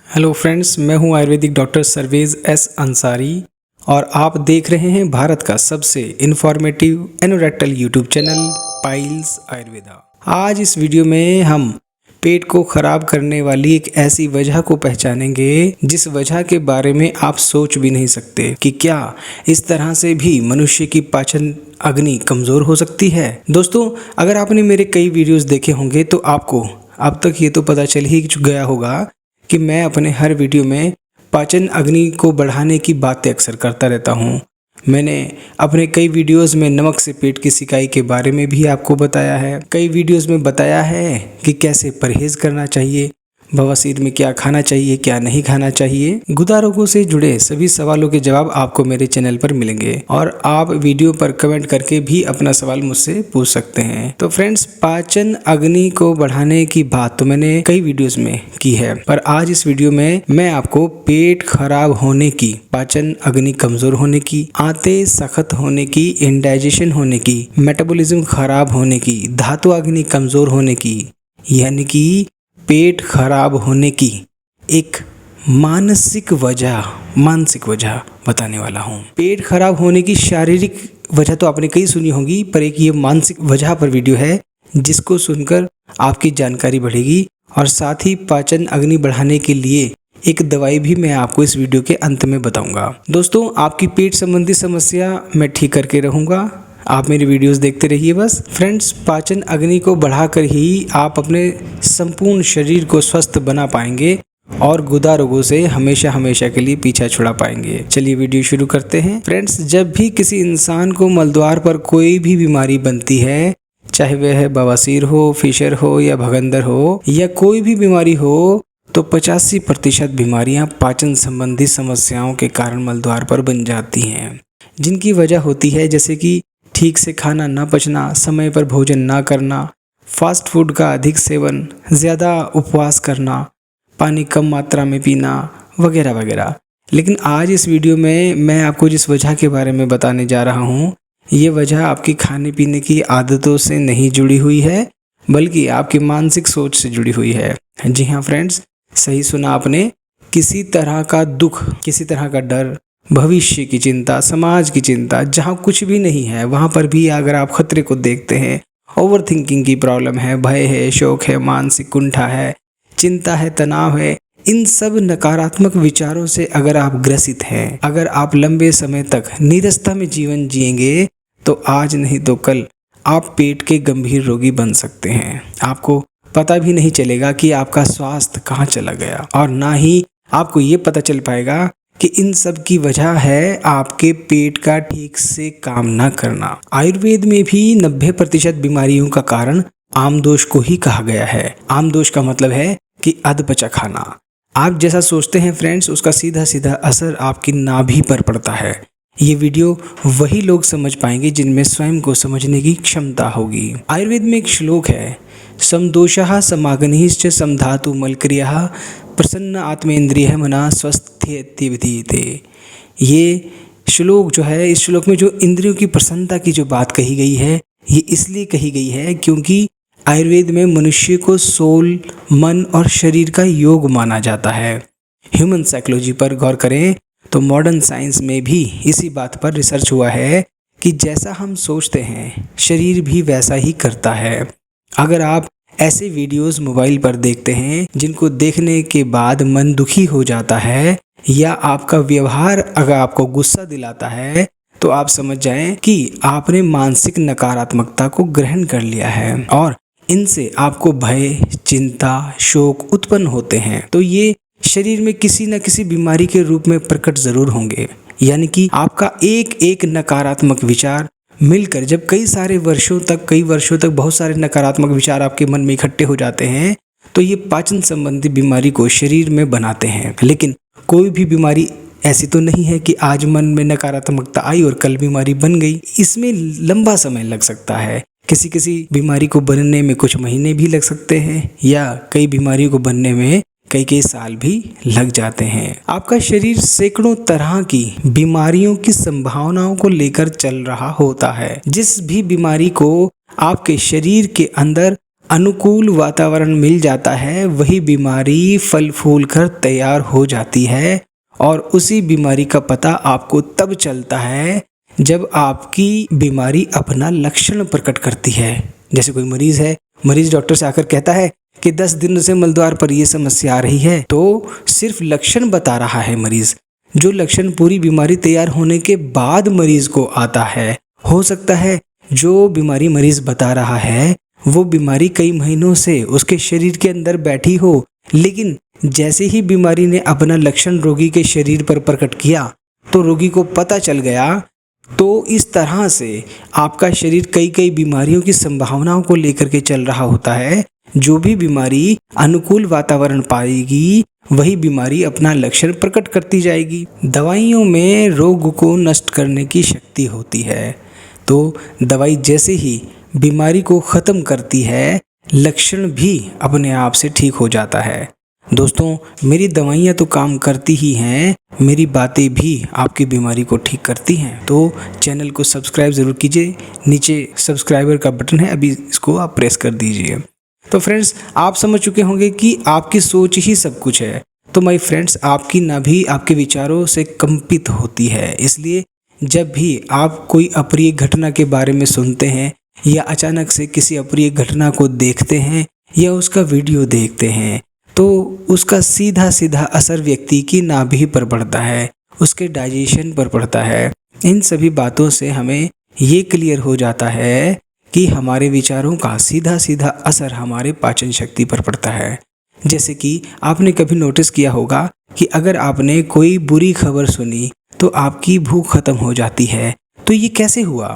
Hello friends, मैं हूं Ayurvedic doctor surveys S Ansari और आप देख रहे हैं भारत का सबसे informative anorectal YouTube channel piles Ayurveda. आज इस वीडियो में हम पेट को खराब करने वाली एक ऐसी वजह को पहचानेंगे जिस वजह के बारे में आप सोच भी नहीं सकते कि क्या इस तरह से भी मनुष्य की पाचन अग्नि कमज़ोर हो सकती है। दोस्तों, अगर आपने मेरे कई वीडियोस देखे होंगे तो आपको अब तक ये तो पता चल ही गया होगा कि मैं अपने हर वीडियो में पाचन अग्नि को बढ़ाने की बातें अक्सर करता रहता हूँ। मैंने अपने कई वीडियोस में नमक से पेट की सिकाई के बारे में भी आपको बताया है। कई वीडियोस में बताया है कि कैसे परहेज करना चाहिए, बवासीर में क्या खाना चाहिए, क्या नहीं खाना चाहिए। गुदा रोगों से जुड़े सभी सवालों के जवाब आपको मेरे चैनल पर मिलेंगे और आप वीडियो पर कमेंट करके भी अपना सवाल मुझसे पूछ सकते हैं। तो फ्रेंड्स, पाचन अग्नि को बढ़ाने की बात तो मैंने कई वीडियोस में की है, पर आज इस वीडियो में मैं आपको पेट खराब होने की, पाचन अग्नि कमजोर होने की, आंतें सख्त होने की, इंडाइजेशन होने की, मेटाबॉलिज्म खराब होने की, धातु अग्नि कमजोर होने की, यानी कि पेट खराब होने की एक मानसिक वजह बताने वाला हूँ। पेट खराब होने की शारीरिक वजह तो आपने कई सुनी होगी, पर एक ये मानसिक वजह पर वीडियो है जिसको सुनकर आपकी जानकारी बढ़ेगी और साथ ही पाचन अग्नि बढ़ाने के लिए एक दवाई भी मैं आपको इस वीडियो के अंत में बताऊंगा। दोस्तों, आपकी पेट संबंधी समस्या मैं ठीक करके रहूंगा, आप मेरी वीडियोस देखते रहिए बस। फ्रेंड्स, पाचन अग्नि को बढ़ाकर ही आप अपने संपूर्ण शरीर को स्वस्थ बना पाएंगे और गुदा रोगों से हमेशा के लिए पीछा छुड़ा पाएंगे। चलिए वीडियो शुरू करते हैं। फ्रेंड्स, जब भी किसी इंसान को मलद्वार पर कोई भी बीमारी बनती है, चाहे वह बवासीर हो, फिशर हो या भगंदर हो या कोई भी बीमारी हो, तो 85% बीमारियां पाचन संबंधी समस्याओं के कारण मलद्वार पर बन जाती हैं, जिनकी वजह होती है जैसे कि ठीक से खाना ना पचना, समय पर भोजन ना करना, फास्ट फूड का अधिक सेवन, ज़्यादा उपवास करना, पानी कम मात्रा में पीना वगैरह वगैरह। लेकिन आज इस वीडियो में मैं आपको जिस वजह के बारे में बताने जा रहा हूँ, ये वजह आपकी खाने पीने की आदतों से नहीं जुड़ी हुई है, बल्कि आपकी मानसिक सोच से जुड़ी हुई है। जी हाँ फ्रेंड्स, सही सुना आपने। किसी तरह का दुख, किसी तरह का डर, भविष्य की चिंता, समाज की चिंता, जहाँ कुछ भी नहीं है वहाँ पर भी अगर आप खतरे को देखते हैं, ओवर थिंकिंग की प्रॉब्लम है, भय है, शोक है, मानसिक कुंठा है, चिंता है, तनाव है, इन सब नकारात्मक विचारों से अगर आप ग्रसित हैं, अगर आप लंबे समय तक नीरसता में जीवन जिएंगे, तो आज नहीं तो कल आप पेट के गंभीर रोगी बन सकते हैं। आपको पता भी नहीं चलेगा कि आपका स्वास्थ्य कहाँ चला गया और ना ही आपको ये पता चल पाएगा कि इन सब की वजह है आपके पेट का ठीक से काम ना करना। आयुर्वेद में भी 90% बीमारियों का कारण आमदोष को ही कहा गया है। आमदोष का मतलब है कि अधपचा खाना। आप जैसा सोचते हैं फ्रेंड्स, उसका सीधा सीधा असर आपकी नाभि पर पड़ता है। ये वीडियो वही लोग समझ पाएंगे जिनमें स्वयं को समझने की क्षमता होगी। आयुर्वेद में एक श्लोक है, समदोषः समाग्निश्च समधातु मलक्रियः प्रसन्न आत्मेन्द्रिय मना स्वस्थ्यति विधीयते। ये श्लोक जो है, इस श्लोक में जो इंद्रियों की प्रसन्नता की जो बात कही गई है, ये इसलिए कही गई है क्योंकि आयुर्वेद में मनुष्य को सोल, मन और शरीर का योग माना जाता है। ह्यूमन साइकोलॉजी पर गौर करें तो मॉडर्न साइंस में भी इसी बात पर रिसर्च हुआ है कि जैसा हम सोचते हैं शरीर भी वैसा ही करता है। अगर आप ऐसे वीडियोस मोबाइल पर देखते हैं जिनको देखने के बाद मन दुखी हो जाता है या आपका व्यवहार अगर आपको गुस्सा दिलाता है, तो आप समझ जाएं कि आपने मानसिक नकारात्मकता को ग्रहण कर लिया है और इनसे आपको भय, चिंता, शोक उत्पन्न होते हैं। तो ये शरीर में किसी न किसी बीमारी के रूप में प्रकट जरूर होंगे। यानी कि आपका एक एक नकारात्मक विचार मिलकर जब कई वर्षों तक बहुत सारे नकारात्मक विचार आपके मन में इकट्ठे हो जाते हैं, तो ये पाचन संबंधी बीमारी को शरीर में बनाते हैं। लेकिन कोई भी बीमारी ऐसी तो नहीं है कि आज मन में नकारात्मकता आई और कल बीमारी बन गई। इसमें लंबा समय लग सकता है। किसी बीमारी को बनने में कुछ महीने भी लग सकते हैं या कई बीमारियों को बनने में कई साल भी लग जाते हैं। आपका शरीर सैकड़ों तरह की बीमारियों की संभावनाओं को लेकर चल रहा होता है। जिस भी बीमारी को आपके शरीर के अंदर अनुकूल वातावरण मिल जाता है, वही बीमारी फल फूल कर तैयार हो जाती है। और उसी बीमारी का पता आपको तब चलता है जब आपकी बीमारी अपना लक्षण प्रकट करती है। जैसे कोई मरीज है, मरीज डॉक्टर से आकर कहता है कि 10 दिन से मलद्वार पर यह समस्या आ रही है, तो सिर्फ लक्षण बता रहा है मरीज। जो लक्षण पूरी बीमारी तैयार होने के बाद मरीज को आता है। हो सकता है जो बीमारी मरीज बता रहा है वो बीमारी कई महीनों से उसके शरीर के अंदर बैठी हो, लेकिन जैसे ही बीमारी ने अपना लक्षण रोगी के शरीर पर प्रकट किया तो रोगी को पता चल गया। तो इस तरह से आपका शरीर कई कई बीमारियों की संभावनाओं को लेकर के चल रहा होता है। जो भी बीमारी अनुकूल वातावरण पाएगी वही बीमारी अपना लक्षण प्रकट करती जाएगी। दवाइयों में रोग को नष्ट करने की शक्ति होती है, तो दवाई जैसे ही बीमारी को ख़त्म करती है, लक्षण भी अपने आप से ठीक हो जाता है। दोस्तों, मेरी दवाइयाँ तो काम करती ही हैं, मेरी बातें भी आपकी बीमारी को ठीक करती हैं। तो चैनल को सब्सक्राइब ज़रूर कीजिए, नीचे सब्सक्राइबर का बटन है, अभी इसको आप प्रेस कर दीजिए। तो फ्रेंड्स, आप समझ चुके होंगे कि आपकी सोच ही सब कुछ है। तो माय फ्रेंड्स, आपकी नाभि आपके विचारों से कंपित होती है। इसलिए जब भी आप कोई अप्रिय घटना के बारे में सुनते हैं या अचानक से किसी अप्रिय घटना को देखते हैं या उसका वीडियो देखते हैं, तो उसका सीधा सीधा असर व्यक्ति की नाभि पर पड़ता है, उसके डाइजेशन पर पड़ता है। इन सभी बातों से हमें ये क्लियर हो जाता है कि हमारे विचारों का सीधा सीधा असर हमारे पाचन शक्ति पर पड़ता है। जैसे कि आपने कभी नोटिस किया होगा कि अगर आपने कोई बुरी खबर सुनी तो आपकी भूख खत्म हो जाती है। तो ये कैसे हुआ?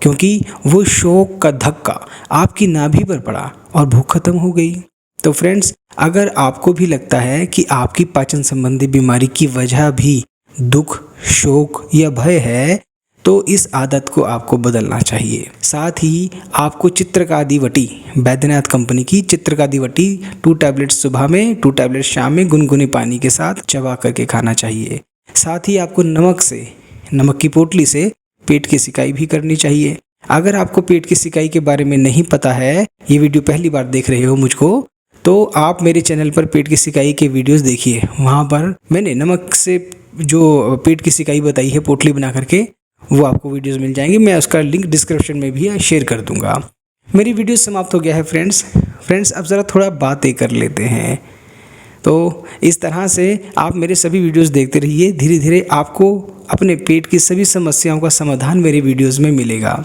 क्योंकि वो शोक का धक्का आपकी नाभि पर पड़ा और भूख खत्म हो गई। तो फ्रेंड्स, अगर आपको भी लगता है कि आपकी पाचन संबंधी बीमारी की वजह भी दुख, शोक या भय है, तो इस आदत को आपको बदलना चाहिए। साथ ही आपको चित्रकादिवटी, बैद्यनाथ कंपनी की चित्रकादिवटी 2 टैबलेट सुबह में, 2 टैबलेट शाम में गुनगुने पानी के साथ चबा करके खाना चाहिए। साथ ही आपको नमक की पोटली से पेट की सिकाई भी करनी चाहिए। अगर आपको पेट की सिकाई के बारे में नहीं पता है, ये वीडियो पहली बार देख रहे हो मुझको, तो आप मेरे चैनल पर पेट की सिकाई के वीडियोस देखिए। वहाँ पर मैंने नमक से जो पेट की सिकाई बताई है पोटली बना करके, वो आपको वीडियोस मिल जाएंगे। मैं उसका लिंक डिस्क्रिप्शन में भी शेयर कर दूंगा। मेरी वीडियो समाप्त हो गया है फ्रेंड्स, अब ज़रा थोड़ा बातें कर लेते हैं। तो इस तरह से आप मेरे सभी वीडियोस देखते रहिए। धीरे धीरे आपको अपने पेट की सभी समस्याओं का समाधान मेरे वीडियोस में मिलेगा।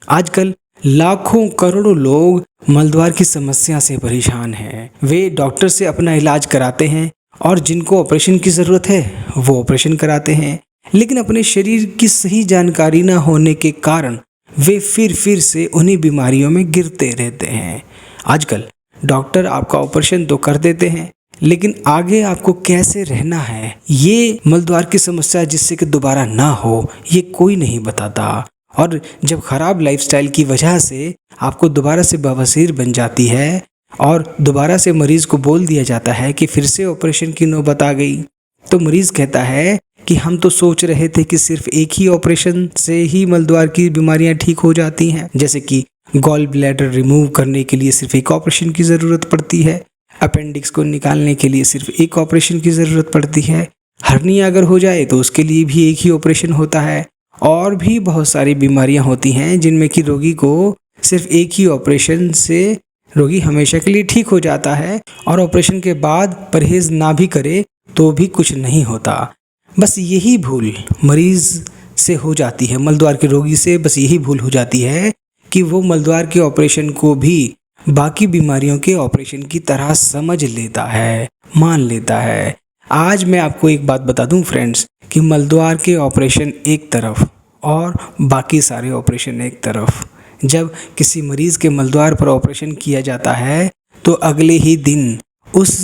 आजकल लाखों करोड़ों लोग मलद्वार की समस्या से परेशान हैं। वे डॉक्टर से अपना इलाज कराते हैं और जिनको ऑपरेशन की ज़रूरत है वो ऑपरेशन कराते हैं, लेकिन अपने शरीर की सही जानकारी न होने के कारण वे फिर से उन्हीं बीमारियों में गिरते रहते हैं। आजकल डॉक्टर आपका ऑपरेशन तो कर देते हैं, लेकिन आगे आपको कैसे रहना है, ये मलद्वार की समस्या जिससे कि दोबारा ना हो, ये कोई नहीं बताता। और जब खराब लाइफस्टाइल की वजह से आपको दोबारा से बवासीर बन जाती है और दोबारा से मरीज़ को बोल दिया जाता है कि फिर से ऑपरेशन की नौबत आ गई, तो मरीज़ कहता है कि हम तो सोच रहे थे कि सिर्फ एक ही ऑपरेशन से ही मलद्वार की बीमारियां ठीक हो जाती हैं। जैसे कि गॉल ब्लैडर रिमूव करने के लिए सिर्फ एक ऑपरेशन की ज़रूरत पड़ती है, अपेंडिक्स को निकालने के लिए सिर्फ एक ऑपरेशन की ज़रूरत पड़ती है, हर्निया अगर हो जाए तो उसके लिए भी एक ही ऑपरेशन होता है, और भी बहुत सारी बीमारियां होती हैं जिनमें कि रोगी को सिर्फ एक ही ऑपरेशन से रोगी हमेशा के लिए ठीक हो जाता है, और ऑपरेशन के बाद परहेज़ ना भी करे तो भी कुछ नहीं होता। बस यही भूल मरीज़ से हो जाती है, मलद्वार के रोगी से बस यही भूल हो जाती है कि वो मलद्वार के ऑपरेशन को भी बाकी बीमारियों के ऑपरेशन की तरह समझ लेता है, मान लेता है। आज मैं आपको एक बात बता दूं फ्रेंड्स, कि मलद्वार के ऑपरेशन एक तरफ और बाकी सारे ऑपरेशन एक तरफ। जब किसी मरीज़ के मलद्वार पर ऑपरेशन किया जाता है तो अगले ही दिन उस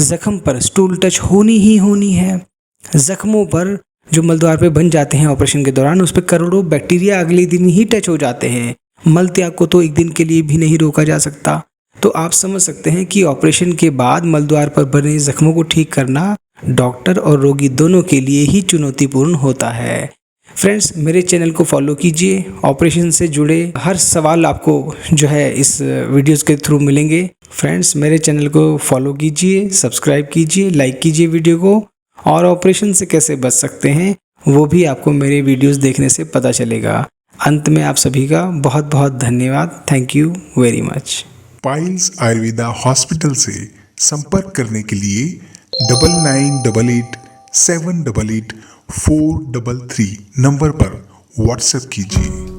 ज़ख्म पर स्टूल टच होनी ही होनी है। ज़ख्मों पर जो मलद्वार पे बन जाते हैं ऑपरेशन के दौरान, उस पर करोड़ों बैक्टीरिया अगले दिन ही टच हो जाते हैं। मल त्याग को तो एक दिन के लिए भी नहीं रोका जा सकता। तो आप समझ सकते हैं कि ऑपरेशन के बाद मलद्वार पर बने जख्मों को ठीक करना डॉक्टर और रोगी दोनों के लिए ही चुनौतीपूर्ण होता है। फ्रेंड्स, मेरे चैनल को फॉलो कीजिए। ऑपरेशन से जुड़े हर सवाल आपको जो है इस वीडियोस के थ्रू मिलेंगे। फ्रेंड्स, मेरे चैनल को फॉलो कीजिए, सब्सक्राइब कीजिए, लाइक कीजिए वीडियो को, और ऑपरेशन से कैसे बच सकते हैं वो भी आपको मेरे वीडियोस देखने से पता चलेगा। अंत में आप सभी का बहुत बहुत धन्यवाद। Thank you very much. Piles Ayurveda hospital से संपर्क करने के लिए 9988788433 नंबर पर व्हाट्सएप कीजिए।